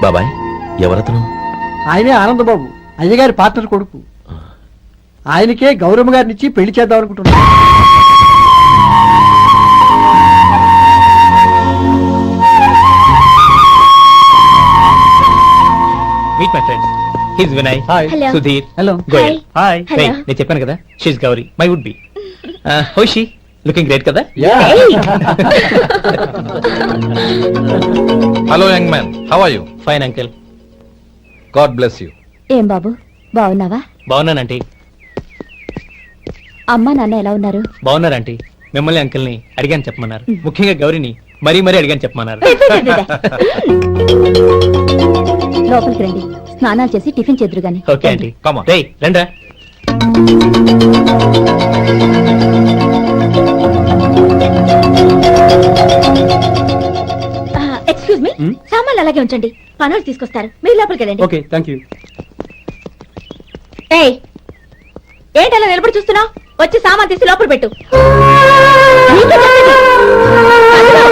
బాబాయ్ ఎవరతను? ఆయనే ఆనందబాబు, అయ్యగారి పార్ట్నర్ కొడుకు. ఆయనకే గౌరమ్మ గారినిచ్చి పెళ్లి చేద్దాం అనుకుంటున్నాను. Meet my friends, he's Vinay, Hello. Sudheer, hello. Goyal. Hi. Hello. నేను చెప్పాను కదా, she's Gauri, my would be. హోషి లుకింగ్ గ్రేట్ కదా? Hello young man, how are you? Fine uncle. God bless you. ఏం బాబు, బాగున్నావా? బాగున్నానంటీ. అమ్మా నాన్న ఎలా ఉన్నారు? బాగున్నారంటీ. మిమ్మల్ని అంకిల్ ని అడిగాను చెప్పమన్నారు. ముఖ్యంగా గౌరీని మరీ మరీ అడిగాను చెప్పమన్నారు. లోపలికి రండి, స్నానాలు చేసి టిఫిన్ చేద్దరు గాని. Okay aunty. Come on. రేయ్ రండ్రా. ఎక్స్క్యూజ్ మీ, సామాన్లు అలాగే ఉంచండి, పనులు తీసుకొస్తారు. మీరు లోపలికి వెళ్ళండి. Okay, thank you. ఏయ్, ఏంటి అలా నిలబడి చూస్తున్నావు? వచ్చి సామాన్ తీసి లోపల పెట్టు. నీకే చెప్పేది. అందులో.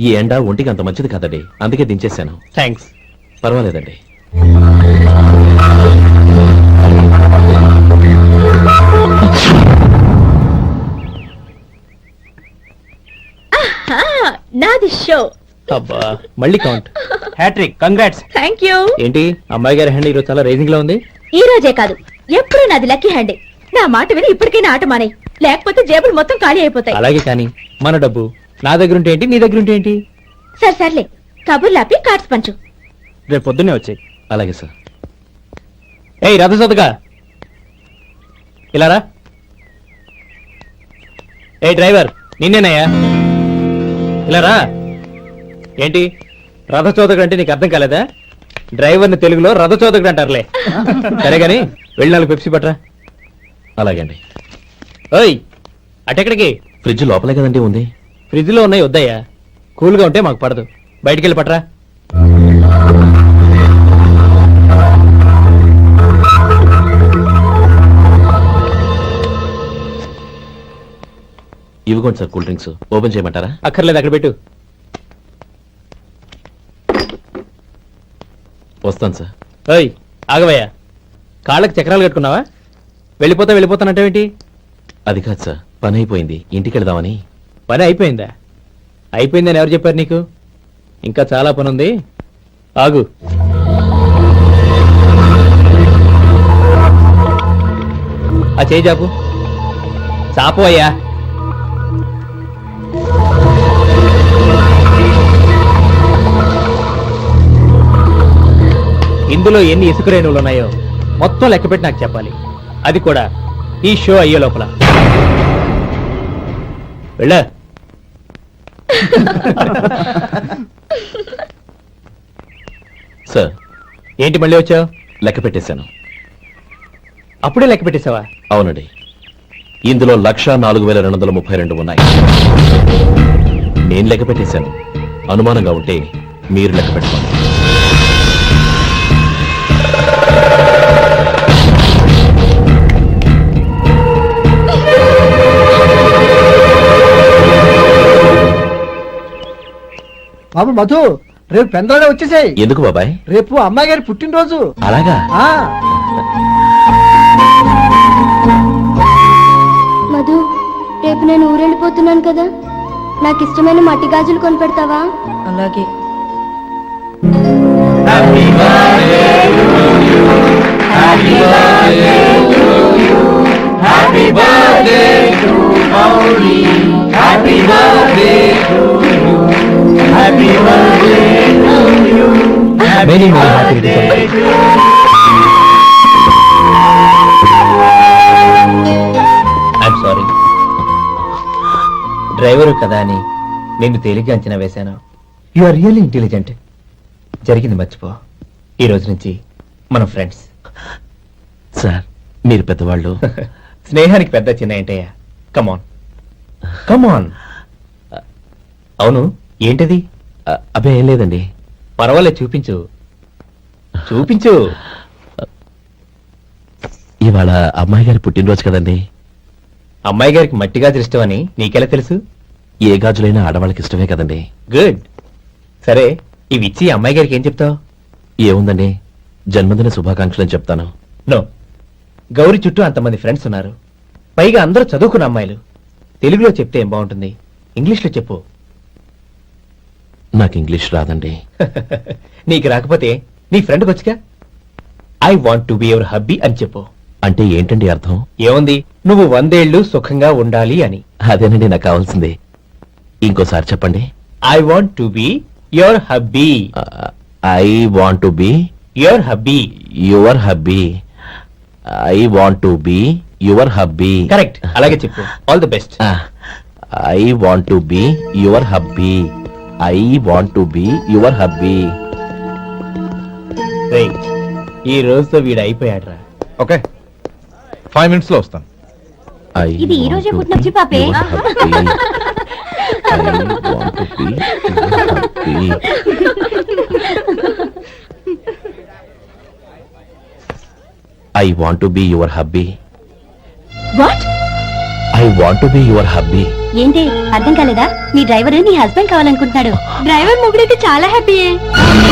ఈ ఎండ ఒంటికి అంత మంచిది కాదండి, అందుకే దించేశాను. థ్యాంక్స్. పర్వాలేదండి. నాది షో. అబ్బా మళ్ళీ count. Hat trick, congrats. Thank you. ఏంటి అమ్మాయి గారి హ్యాండ్ ఈరోజు చాలా రైజింగ్ లో ఉంది. ఈ రోజే కాదు, ఎప్పుడు నాది లక్కీ హ్యాండే. నా మాట విని ఇప్పటికైనా ఆట మానే, లేకపోతే జేబులు మొత్తం ఖాళీ అయిపోతాయి. అలాగే కానీ మన డబ్బు నా దగ్గర ఉంటే ఏంటి, నీ దగ్గర ఉంటే ఏంటి? సరే సర్లే, కబుర్లాపి కార్డ్స్ పంచు. రేపు పొద్దున్నే వచ్చాయి. అలాగే సార్. ఏయ్ రథసోదగా ఇలారా. ఏ డ్రైవర్, నిన్నేనయ్యా, ఇలారా. ఏంటి రథచోదకుడు అంటే నీకు అర్థం కాలేదా? డ్రైవర్ని తెలుగులో రథచోదకుడు అంటారులే. సరే గాని వెళ్ళి 4 పెప్సీ పట్రా. అలాగే అండి. ఓయ్ అటెక్కడికి? ఫ్రిడ్జ్ లోపలే కదండి ఉంది. ఫ్రిడ్జ్ లో ఉన్నాయి, వద్దయ్యా. కూల్గా ఉంటే మాకు పడదు. బయటికి వెళ్ళి పట్రా. ఇవిగోండి సార్ కూల్ డ్రింక్స్. ఓపెన్ చేయమంటారా? అక్కర్లేదు, అక్కడ పెట్టు. వస్తాను సార్. ఓయ్ ఆగవయ్యా, కాళ్ళకి చక్రాలు కట్టుకున్నావా? వెళ్ళిపోతానంటావేంటి? అది కాదు సార్, పని అయిపోయింది, ఇంటికి వెళదామని. పని అయిపోయిందా? అయిపోయిందని ఎవరు చెప్పారు నీకు? ఇంకా చాలా పని ఉంది, ఆగు. ఆ చేయి చాపు. చాపు అయ్యా. ఇందులో ఎన్ని ఇసుక రేణువులు ఉన్నాయో మొత్తం లెక్కపెట్టి నాకు చెప్పాలి. అది కూడా ఈ షో అయ్యే లోపల. వెళ్ళా. సార్ ఏంటి మళ్ళీ వచ్చావు? లెక్క పెట్టేశాను. అప్పుడే లెక్క పెట్టేశావా? అవునండి, ఇందులో 1,04,232 ఉన్నాయి. నేను లెక్క పెట్టేశాను. అనుమానంగా ఉంటే మీరు లెక్క పెట్టుకోండి. బాబు మధు, రేపు పెందరాడే వచ్చేసాయి. ఎందుకు బాబాయ్? రేపు అమ్మాయి గారి పుట్టినరోజు. అలాగా? మధు, రేపు నేను ఊరెళ్ళిపోతున్నాను కదా, నాకు ఇష్టమైన మట్టి గాజులు కొనిపెడతావా? అలాగే. Happy birthday to you. Many, many happy returns. I'm sorry. Driver కదా అని నిన్ను తేలిగ్గా అంచనా వేశాను. You are really intelligent. జరిగింది మర్చిపో. ఈ రోజు నుంచి మనం ఫ్రెండ్స్. సార్ మీరు పెద్దవాళ్ళు. స్నేహానికి పెద్ద చిన్న ఏంటయ్యా? కమాన్ కమాన్. అవును, ఏంటది? అబ్బే ఏం లేదండి. పర్వాలేదు, చూపించు చూపించు. ఇవాళ అమ్మాయి గారి పుట్టినరోజు కదండి. అమ్మాయి గారికి మట్టి గాజులు ఇష్టమని నీకెలా తెలుసు? ఏ గాజులైనా ఆడవాళ్ళకి ఇష్టమే కదండి. గుడ్. సరే, ఇవి ఇచ్చి అమ్మాయి గారికి ఏం చెప్తావు? ఏముందండి, జన్మదిన శుభాకాంక్షలు అని చెప్తాను. నో, గౌరీ చుట్టూ అంతమంది ఫ్రెండ్స్ ఉన్నారు. పైగా అందరూ చదువుకున్న అమ్మాయిలు. తెలుగులో చెప్తే ఏం బాగుంటుంది? ఇంగ్లీష్లో చెప్పు. నాకు ఇంగ్లీష్ రాదండి. నీకు రాకపోతే నీ ఫ్రెండ్కి వచ్చిగా I want to be your hubby అని చెప్పు. అంటే ఏంటండి అర్థం? ఏముంది, నువ్వు 100 ఏళ్ళు సుఖంగా ఉండాలి అని. అదేనండి నాకు కావాల్సింది. ఇంకోసారి చెప్పండి. I want to be your hubby. I want to be your hubby. Your hubby. I want to be your hubby. Correct, అలాగే చెప్పు. All the best. I want to be your hubby. I want to be your hubby. ఈ రోజుతో వీడు అయిపోయాడ్రా. Okay, 5 minutes లో వస్తాను. ఇది ఈ రోజే పుట్టిన వచ్చి పాపే. I want to be your hubby. What? I want to be your hubby. ఏంటి అర్థం కాలేదా? మీ డ్రైవర్ నీ హస్బెండ్ కావాలనుకుంటున్నాడు. డ్రైవర్ మొగుడైతే చాలా హ్యాపీయే.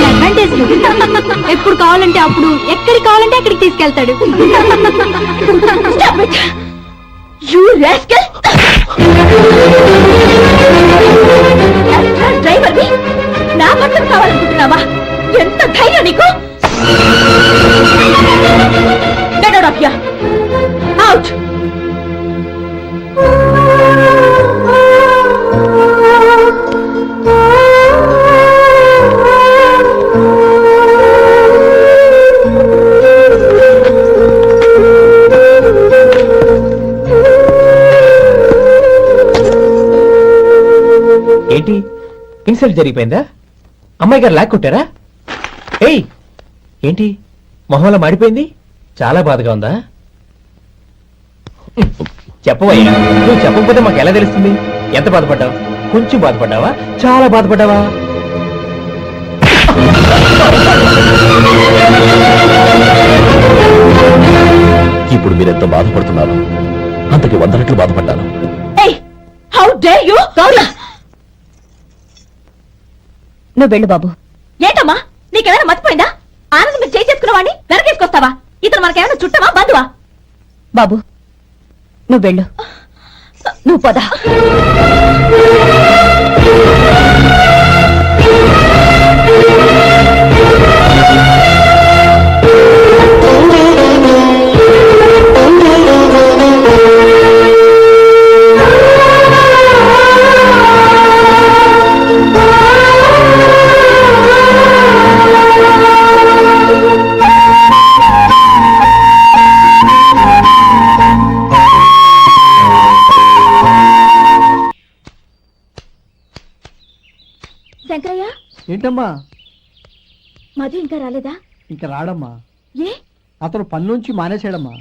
అడ్వాంటేజ్ ఎప్పుడు కావాలంటే అప్పుడు, ఎక్కడికి కావాలంటే అక్కడికి తీసుకెళ్తాడు. You rascal! డ్రైవర్ నా భర్తను కావాలనుకుంటున్నావా? ఎంత ధైర్యం నీకు! Get out of here! Out! ఏంటి, ఇన్సల్ట్ జరిగిపోయిందా? అమ్మాయి గారు లాక్ కొట్టారా? ఏయ్, ఏంటి మొహంలో మాడిపోయింది? చాలా బాధగా ఉందా? చెప్పవయ్యా, నువ్వు చెప్పకపోతే మాకు ఎలా తెలుస్తుంది? ఎంత బాధపడ్డావు? కొంచెం బాధపడ్డావా? చాలా బాధపడ్డావా? ఇప్పుడు మీరెంత బాధపడుతున్నారు, అంతకి 100 రెట్లు బాధపడ్డాను. How dare you! గౌరీ, నువ్వు వెళ్ళు బాబు. ఏంటమ్మా, నీకేమైనా మర్చిపోయిందా? ఆనందం మీరు చేసుకున్న వాడిని వెనకేసుకొస్తావా? ఇతను మనకేమైనా చుట్టమా, బంధువా? బాబు నువ్వు వెళ్ళు. నువ్వు పద. శంకరయ్య, ఏంటమ్మా? మధు ఇంకా రాలేదా? ఇంకా రాడమ్మా. ఏ? అతను పనిలోంచి మానేశాడమ్మా.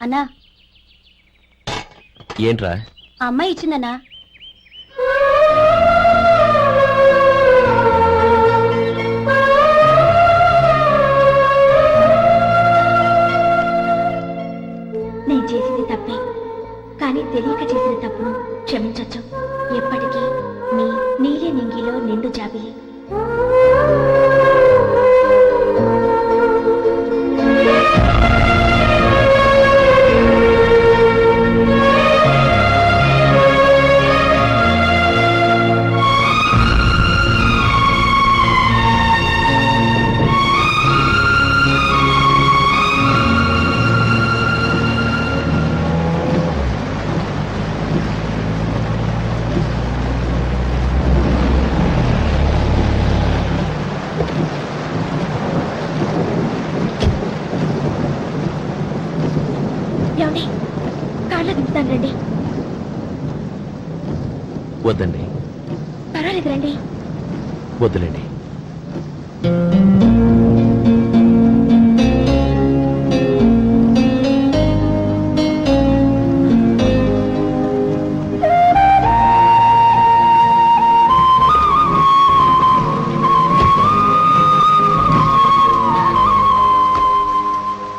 అన్నా, ఏంట్రా? ఆ అమ్మాయి ఇచ్చిందన్నా. నేను చేసింది తప్పే, కానీ తెలియక చేసిన తప్పును క్షమించొచ్చు. ఎప్పటికీ నీ నీలి నింగిలో నిండు జాబిలి. చెప్తాను రండి. వద్దండి, పర్వాలేదు రండి. వద్దులేండి.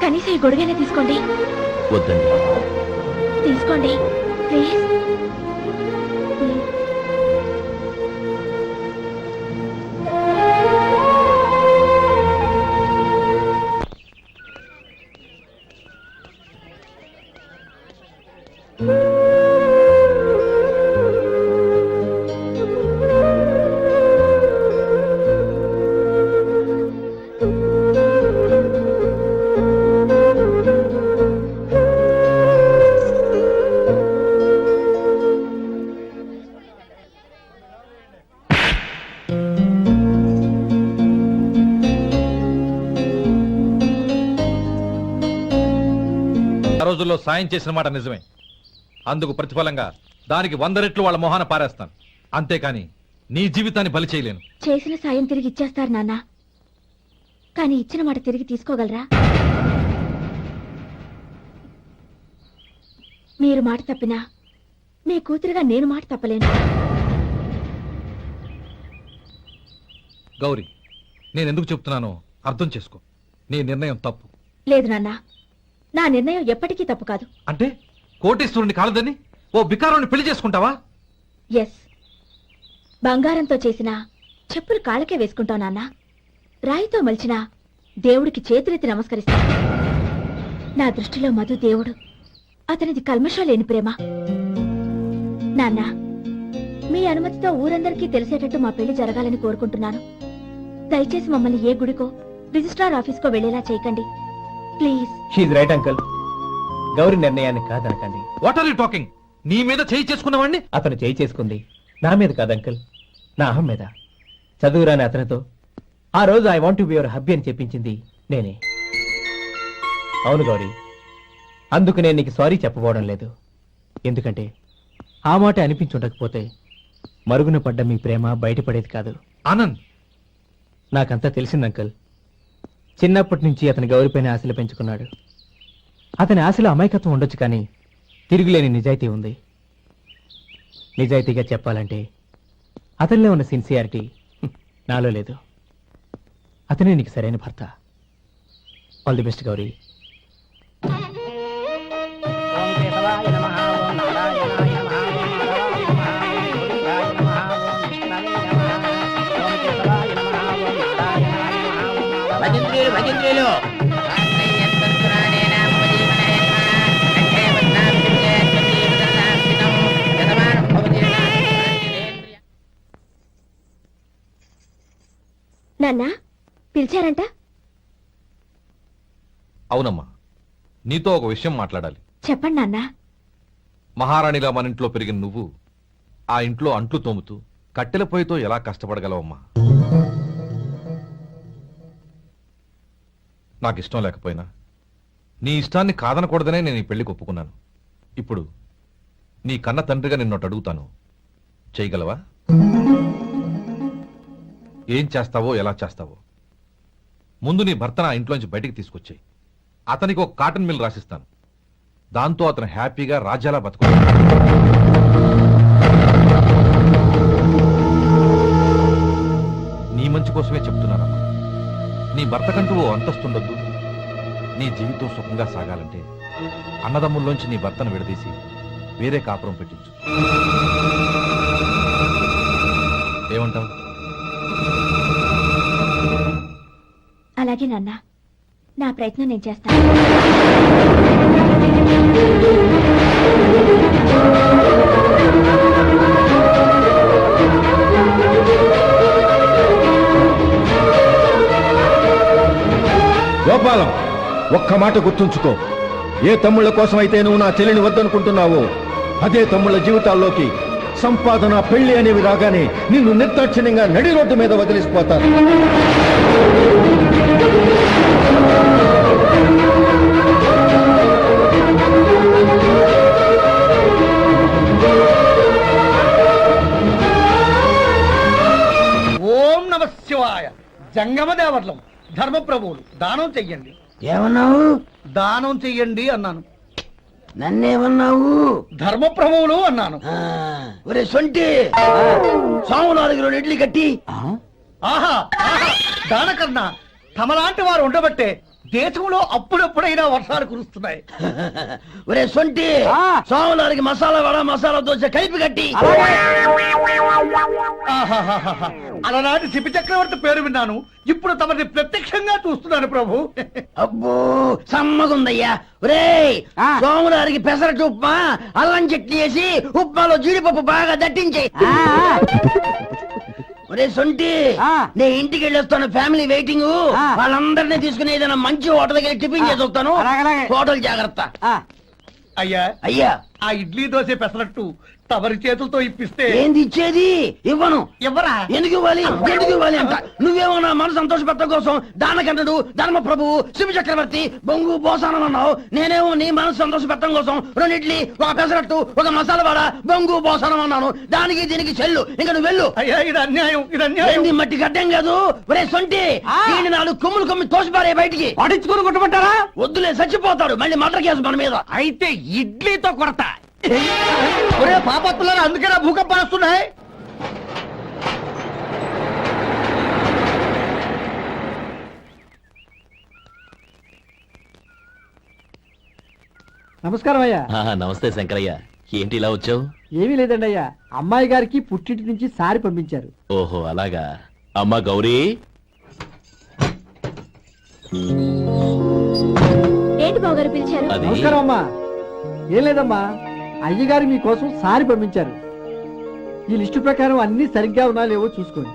కనీసం ఈ గొడుగైనా తీసుకోండి. వద్దండి. తీసుకోండి ప్లీజ్. ఆ రోజుల్లో సాయం చేసిన మాట నిజమే. అందుకు ప్రతిఫలంగా దానికి 100 రెట్లు వాళ్ళ మొహాన పారేస్తాను. అంతేకాని నీ జీవితాన్ని బలి చేయలేను. చేసిన సాయం తిరిగి ఇచ్చేస్తారు నాన్న, కానీ ఇచ్చిన మాట తిరిగి తీసుకోగలరా? మీరు మాట తప్పినా మీ కూతురుగా నేను మాట తప్పలేను. గౌరీ, నేను ఎందుకు చెప్తున్నానో అర్థం చేసుకో. నీ నిర్ణయం తప్పు. లేదు నాన్న, నా నిర్ణయం ఎప్పటికీ తప్పు కాదు. అంటే కోటేశ్వరుని కాలదని ఓ బికారాన్ని పెళ్లి చేసుకుంటావా? ఎస్, బంగారంతో చేసిన చెప్పులు కాళ్ళకే వేసుకుంటావు నాన్న. రాయితో మలిచిన దేవుడికి చేతులెత్తి నమస్కరిస్తా. నా దృష్టిలో మధు దేవుడు, అతనిది కల్మషం లేని ప్రేమ. నాన్న, మీ అనుమతితో ఊరందరికీ తెలిసేటట్టు మా పెళ్లి జరగాలని కోరుకుంటున్నాను. దయచేసి మమ్మల్ని ఏ గుడికో రిజిస్ట్రార్ ఆఫీస్కో వెళ్లేలా చేయకండి please. She's right uncle. Gauri నిర్ణయాన్ని కాదనకండి. What are you talking? నీ మీద చేయి చేసుకున్నవాడిని అతను చేయి చేసుకుంది నా మీద కాదు అంకుల్, నా అహం మీద. చదువురాని అతనితో ఆ రోజు I want be your hubby అని చెప్పించింది నేనే. అవును గౌరీ, అందుకు నేను నీకు సారీ చెప్పబోవడం లేదు. ఎందుకంటే ఆ మాట అనిపించుండకపోతే మరుగున పడ్డ మీ ప్రేమ బయటపడేది కాదు. ఆనంద్, నాకంతా తెలిసింది అంకుల్. చిన్నప్పటి నుంచి అతని గౌరిపైన ఆశలు పెంచుకున్నాడు. అతని ఆశలో అమాయకత్వం ఉండొచ్చు, కానీ తిరుగులేని నిజాయితీ ఉంది. నిజాయితీగా చెప్పాలంటే అతనిలో ఉన్న సిన్సియారిటీ నాలో లేదు. అతనే నీకు సరైన భర్త. All the best Gauri. భజంత్రీలు నాన్న, పిలిచారంట? అవునమ్మా, నీతో ఒక విషయం మాట్లాడాలి. చెప్పండి నాన్న. మహారాణిలా మన ఇంట్లో పెరిగిన నువ్వు ఆ ఇంట్లో అంట్లు తోముతూ కట్టెల పొయ్యితో ఎలా కష్టపడగలవమ్మా? నాకు ఇష్టం లేకపోయినా నీ ఇష్టాన్ని కాదనకూడదనే నేను ఈ పెళ్లికి ఒప్పుకున్నాను. ఇప్పుడు నీ కన్న తండ్రిగా నిన్నొట్టు అడుగుతాను, చేయగలవా? ఏం చేస్తావో, ఎలా చేస్తావో ముందు నీ భర్తను ఆ ఇంట్లోంచి బయటికి తీసుకొచ్చాయి. అతనికి ఒక కాటన్ మిల్ రాసిస్తాను. దాంతో అతను హ్యాపీగా రాజ్యాలా బతుకుతాడు. నీ మంచి కోసమే చెప్తున్నానమ్మా. నీ భర్తకంటూ ఓ అంతస్తుండొద్దు. నీ జీవితం సుఖంగా సాగాలంటే అన్నదమ్ముల్లోంచి నీ భర్తను విడదీసి వేరే కాపురం పెట్టించు. ఏమంటావు? అలాగే నాన్న, నా ప్రయత్నం నేను చేస్తాను. గోపాలం, ఒక్క మాట గుర్తుంచుకో. ఏ తమ్ముళ్ళ కోసమైతే నువ్వు నా చెల్లిని వద్దనుకుంటున్నావో అదే తమ్ముళ్ళ జీవితాల్లోకి సంపాదన, పెళ్లి అనేవి రాగానే నిన్ను నిర్దాక్షిణ్యంగా నడి రోడ్డు మీద వదిలిసిపోతారు. జంగమ దేవర్లం ధర్మప్రభువులు దానం చెయ్యండి. ఏమన్నావు? దానం చెయ్యండి అన్నాను. నన్నేమన్నావు? ధర్మప్రభువులు అన్నాను. ఒరే సొంటి, సోము 4 ఇడ్లీ కట్టి. ఆహా ఆహా, దానకన్నా తమలాంటి వారు ఉండబట్టే దేశంలో అప్పుడెప్పుడైనా వర్షాలు కురుస్తున్నాయి. ఒరే సొంటి, సోము 4 మసాలా వడ మసాలా దోశ కలిపి కట్టి. ఆహాహాహా, అలనాటి శిపి చక్రవర్తి పేరు విన్నాను, ఇప్పుడు తమని ప్రత్యక్షంగా చూస్తున్నాను ప్రభు. అబ్బో సమ్మగుందయ్యా. ఒరే సోము 4 పెసరట్టు ఉప్మా అల్లం చట్నీ వేసి ఉప్మాలో జీడిపప్పు బాగా దట్టించే. ఒరే సొంటి, నే ఇంటికి వెళ్ళొస్తాను, ఫ్యామిలీ వెయిటింగ్. వాళ్ళందరినీ తీసుకుని ఏదైనా మంచి హోటల్ దగ్గర టిఫిన్ చేసి వస్తాను. హోటల్ జాగ్రత్త. అయ్యా అయ్యా, ఆ ఇడ్లీ దోశ పెసరట్టు తమరి చేతులతో ఇప్పిస్తే. ఏంది ఇచ్చేది? ఇవ్వను. ఎవరా? ఎందుకు ఇవ్వాలి? ఎందుకు ఇవ్వాలి అంట. నువ్వేమో నా మనసు సంతోషపెట్టడం కోసం దానకంటుడు ధర్మ ప్రభువు శివ చక్రవర్తి బొంగు బోసానం అన్నావు. నేనేమో నీ మనసు సంతోషపెట్టడం కోసం 2 ఇడ్లీ 1 పెసరట్టు 1 మసాలా వడ బొంగు బోసానం అన్నాను. దానికి దీనికి చెల్లు. ఇంకా నువ్వు వెళ్ళు. అయ్యా ఇది అన్యాయం, ఇది అన్యాయం. ఏంది మట్టి గడ్డం కాదు. ఒరే సొంటి, దీన్ని 4 కొమ్ములు కొమ్మి తోసిపారే బయటికి. పడించుకుని కొట్టమంటారా? వద్దులే, చచ్చిపోతాడు. మళ్ళీ మటర్ కేసు మన మీద. అయితే ఇడ్లీతో కొడతా. ఒరే పాపత్తులారా, అందుకేనా భూకంపాలు వస్తున్నాయి? నమస్కారం అయ్యా. నమస్తే శంకరయ్య, ఏంటి ఇలా వచ్చావు? ఏమీ లేదండి అయ్యా, అమ్మాయి గారికి పుట్టింటి నుంచి సారి పంపించారు. ఓహో అలాగా. అమ్మా గౌరీ, ఏంటి బావగారు పిలిచారు? అది నమస్కారం అమ్మా. ఏం లేదమ్మా, అయ్యగారు మీకోసం సారి పంపించారు. ఈ లిస్టు ప్రకారం అన్ని సరిగ్గా ఉన్నా లేవో చూసుకోండి.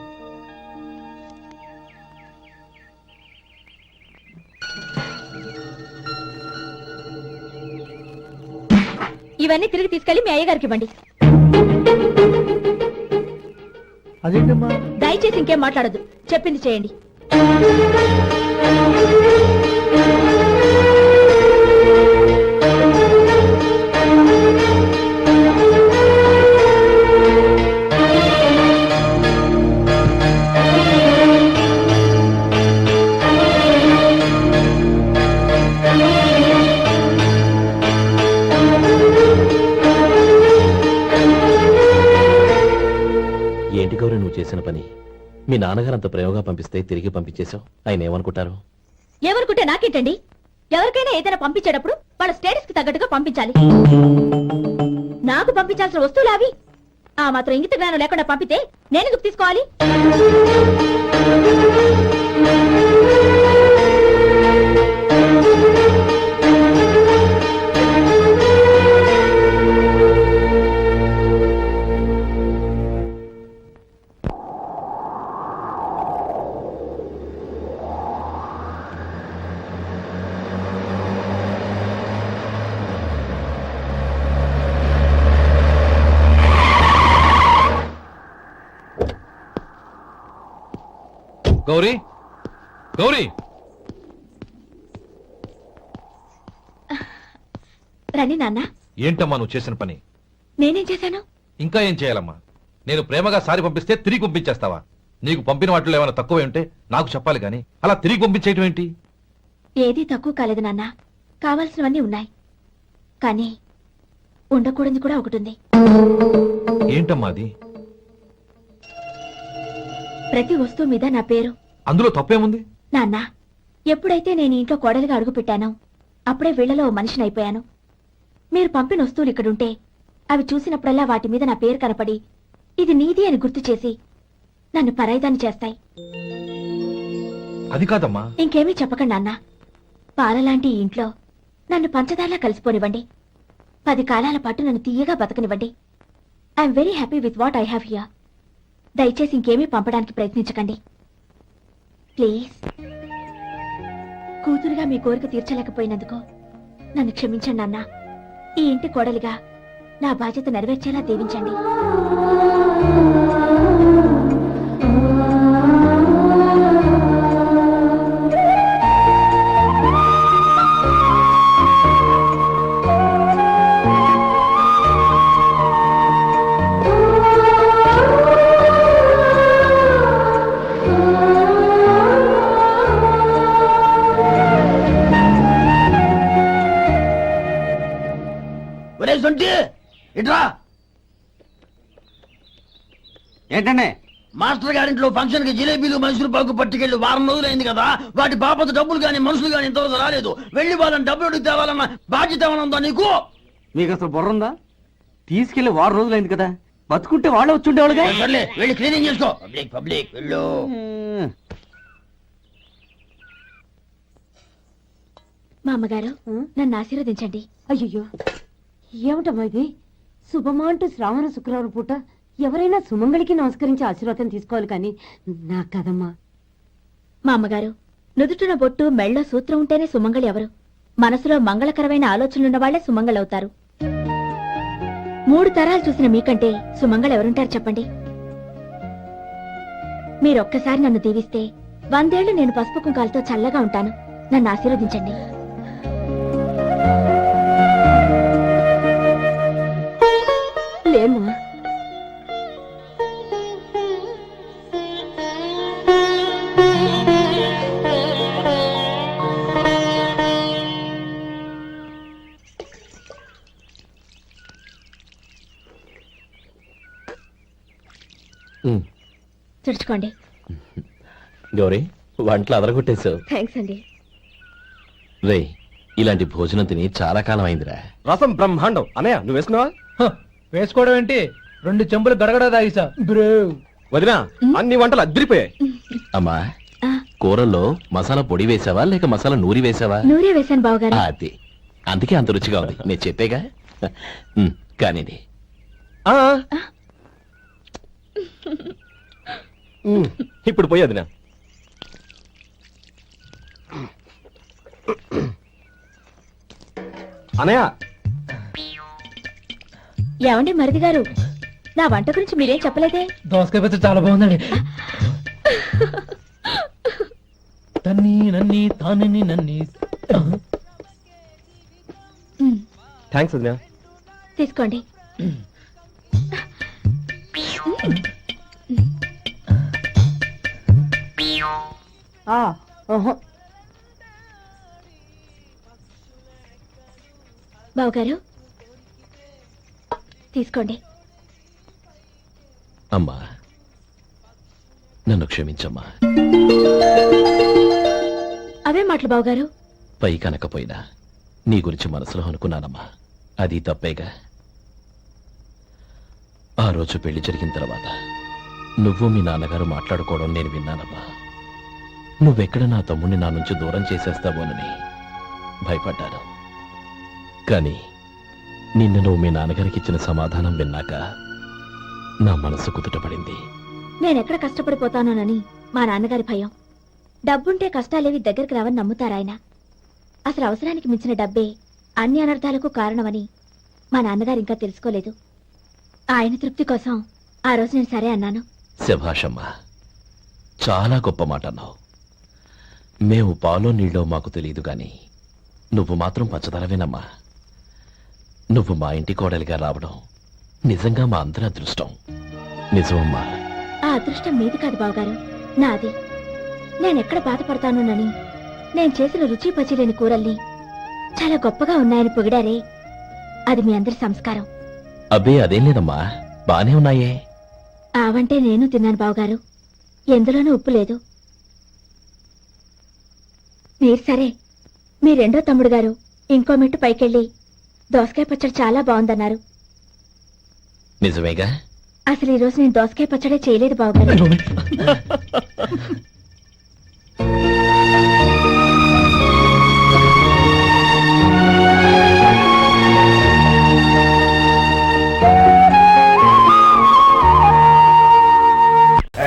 ఇవన్నీ తిరిగి తీసుకెళ్లి మీ అయ్యగారికి ఇవ్వండి. అదేంటమ్మా? దయచేసి ఇంకేం మాట్లాడద్దు, చెప్పింది చేయండి. ఏంటి గౌరీ నువ్వు చేసిన పని? మీ నాన్నగారు అంత ప్రేమగా పంపిస్తే తిరిగి పంపించేశావు. ఆయన ఏమనుకుంటారు? ఎవరుకుంటే నాకేంటండి? ఎవరికైనా ఏదైనా పంపించేటప్పుడు వాళ్ళ స్టేటస్ కి తగ్గట్టుగా పంపించాలి. నాకు పంపించాల్సిన వస్తువులు అవి. ఆ మాత్రం ఇంగిత జ్ఞానం లేకుండా పంపితే నేనెందుకు తీసుకోవాలి? గౌరీ, గౌరీ, రండి నాన్న. ఏంటమ్మా నువ్వు చేసిన పని? నేనేం చేశాను? ఇంకా ఏం చేయాలమ్మా? నేను ప్రేమగా సారి పంపిస్తే తిరిగి పంపించేస్తావా? నీకు పంపిన వాటిలో ఏమైనా తక్కువ ఉంటే నాకు చెప్పాలి కానీ అలా తిరిగి పంపించేయటం ఏంటి? ఏదీ తక్కువ కాలేదు నాన్న, కావాల్సినవన్నీ ఉన్నాయి. కానీ ఉండకూడదు కూడా ఒకటి ఉంది. ఏంటమ్మా అది? ప్రతి వస్తువు మీద నా పేరు. అందులో తప్పేముంది? నాన్న, ఎప్పుడైతే నేను ఇంట్లో కోడలిగా అడుగు పెట్టానో అప్పుడే వీళ్లలో మనిషిని అయిపోయాను. మీరు పంపిన వస్తువులు ఇక్కడుంటే అవి చూసినప్పుడల్లా వాటి మీద నా పేరు కనపడి ఇది నీది అని గుర్తు చేసి నన్ను పరాయిదాన్ని చేస్తాయి. అది కాదమ్మా. ఇంకేమీ చెప్పకండి నాన్న. పాలలాంటి ఈ ఇంట్లో నన్ను పంచదారలా కలిసిపోనివ్వండి. 10 కాలాల పాటు నన్ను తీయగా బతకనివ్వండి. I'm very happy with what I have here. దయచేసి ఇంకేమీ పంపడానికి ప్రయత్నించకండి ప్లీజ్. కూతురుగా మీ కోరిక తీర్చలేకపోయినందుకు నన్ను క్షమించండి నాన్న. ఈ ఇంటి కోడలిగా నా బాధ్యత నెరవేర్చేలా దీవించండి. చక్రవర్తి ఇట్రా. ఏంటండి? మాస్టర్ గారింట్లో ఫంక్షన్ కి జిలేబీలు మైసూరు పాకు పట్టుకెళ్ళి వారం రోజులైంది కదా, వాటి బాపత డబ్బులు కానీ మనుషులు కానీ ఇంతవరకు రాలేదు. వెళ్ళి వాళ్ళని డబ్బులు అడిగి తేవాలన్న బాధ్యత ఏమైనా ఉందా నీకు? మీకు అసలు బుర్ర ఉందా? తీసుకెళ్లి వారం రోజులైంది కదా, బతుకుంటే వాళ్ళే వచ్చుండేవాళ్ళుగా. సర్లే వెళ్ళి క్లీనింగ్ చేసుకో. పబ్లిక్ పబ్లిక్ వెళ్ళు. మా అమ్మగారు నన్ను ఆశీర్వదించండి. అయ్యో ఏమిటమ్మా ఇది? శుభమా అంటూ శ్రావణ శుక్రవారం పూట ఎవరైనా సుమంగళికి నమస్కరించి ఆశీర్వాదం తీసుకోవాలి కానీ నా కదమ్మా. మా అమ్మగారు నుదుటిన బొట్టు మెళ్ళో సూత్రం ఉంటేనే సుమంగళి ఎవరు? మనసులో మంగళకరమైన ఆలోచనలున్న వాళ్లే సుమంగళవుతారు. 3 తరాలు చూసిన మీకంటే సుమంగళ ఎవరుంటారు చెప్పండి? మీరొక్కసారి నన్ను దీవిస్తే 100 ఏళ్లు నేను పసుపు కుంకాలతో చల్లగా ఉంటాను. నన్ను ఆశీర్వదించండి. లేమ్మా, తుడుచుకోండి. గౌరీ, వంటలు అదరగొట్టేశావు. థ్యాంక్స్ అండి. రే, ఇలాంటి భోజనం తిని చాలా కాలం అయిందిరా. రసం బ్రహ్మాండం. అనయ్య నువ్వు వేసుకున్నావా? వేసుకోవడం ఏంటి, 2 చెంబులు గడగడ తాగిసా. వదినా, అన్ని వంటలు అద్దరిపోయాయి. అమ్మా, ఆ, కూరల్లో మసాలా పొడి వేసావా లేక మసాలా నూరి వేసావా? నూరే వేశాను బావగారు. అది అందుకే అంత రుచిగా ఉంది. నేను చెప్పేగా. కానివ్వండి. ఇప్పుడు పోయి వదినా. అనయ్య, ఏమండి మరిది గారు, నా వంట గురించి మీరేం చెప్పలేదే? దోసకాయ పచ్చడి చాలా బాగుందండి. తన్ని నన్ని తానని నన్ని. థ్యాంక్స్ వదినా. తీసుకోండి. బావగారు తీసుకోండి. అమ్మా, నన్ను క్షమించమ్మా. అవే మాటలు బావగారు. పై కనకపోయినా నీ గురించి మనసులో అనుకున్నానమ్మా. అది తప్పేగా. ఆ రోజు పెళ్లి జరిగిన తర్వాత నువ్వు మీ నాన్నగారు మాట్లాడుకోవడం నేను విన్నానమ్మా. నువ్వెక్కడ నా తమ్ముడిని నా నుంచి దూరం చేసేస్తావోనని భయపడ్డాను. కానీ నిన్న నువ్వు మీ నాన్నగారికి ఇచ్చిన సమాధానం విన్నాక నా మనసు కుదుటపడింది. నేనెక్కడ కష్టపడిపోతానోనని మా నాన్నగారి భయం. డబ్బుంటే కష్టాలేవి దగ్గరికి రావని నమ్ముతారాయన. అసలు అవసరానికి మించిన డబ్బే అన్ని అనర్థాలకు కారణమని మా నాన్నగారు ఇంకా తెలుసుకోలేదు. ఆయన తృప్తి కోసం ఆ రోజు నేను సరే అన్నాను. శభాషమ్మా, చాలా గొప్ప మాట అన్నావు. మేము పాలో నీళ్ళో మాకు తెలియదు గాని నువ్వు మాత్రం పచ్చదనవేనమ్మా. నువ్వు మా ఇంటి కోడలిగా రావడం నిజంగా మా అందరి అదృష్టం. నిజమమ్మా. ఆ అదృష్టం మీది కాదు బావగారు, నాది. నేనెక్కడ బాధపడతానోనని నేను చేసిన రుచి పచిలేని కూరల్ని చాలా గొప్పగా ఉన్నాయని పొగిడారే, అది మీ అందరి సంస్కారం. అబ్బే అదేం లేదమ్మా, బానే ఉన్నాయే. ఆవంటే నేను తిన్నాను బావగారు, ఎందులోనూ ఉప్పు లేదు. మీరు సరే, మీ రెండో తమ్ముడు గారు ఇంకో మెట్టు పైకెళ్ళి దోసకాయ పచ్చడి చాలా బాగుందన్నారు. నిజమేగా? అసలు ఈ రోజు నేను దోసకాయ పచ్చడే చేయలేదు బావగారు.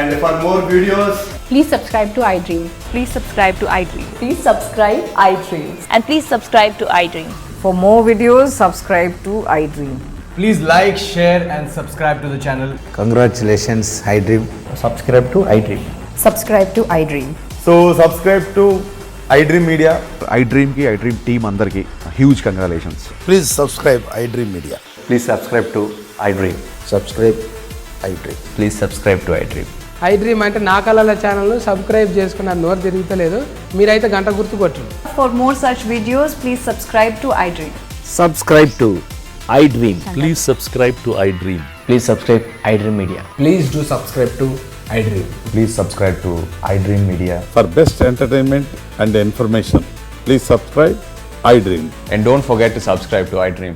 And for more videos, Please subscribe to iDream. Please subscribe to iDream. Please subscribe iDream. And please subscribe to iDream. For more videos, subscribe to iDream. Please like, share and subscribe to the channel. Congratulations, iDream. Subscribe to iDream. Subscribe to iDream. so subscribe to iDream Media. iDream ki iDream team andarki huge congratulations. Please subscribe iDream Media. Please subscribe to iDream. Subscribe iDream. Please subscribe to iDream. iDream అంటే నా కళల channel subscribe చేసుకున్న నోరు తిరుగుతలేదు, మీరైతే గంట గుర్తు కొట్టండి. For more such videos, please subscribe to iDream. Subscribe to I dream. Please subscribe to I dream. Please subscribe I dream media. Please do subscribe to I dream. Please subscribe to iDream Media. For best entertainment and information, please subscribe iDream. And don't forget to subscribe to iDream.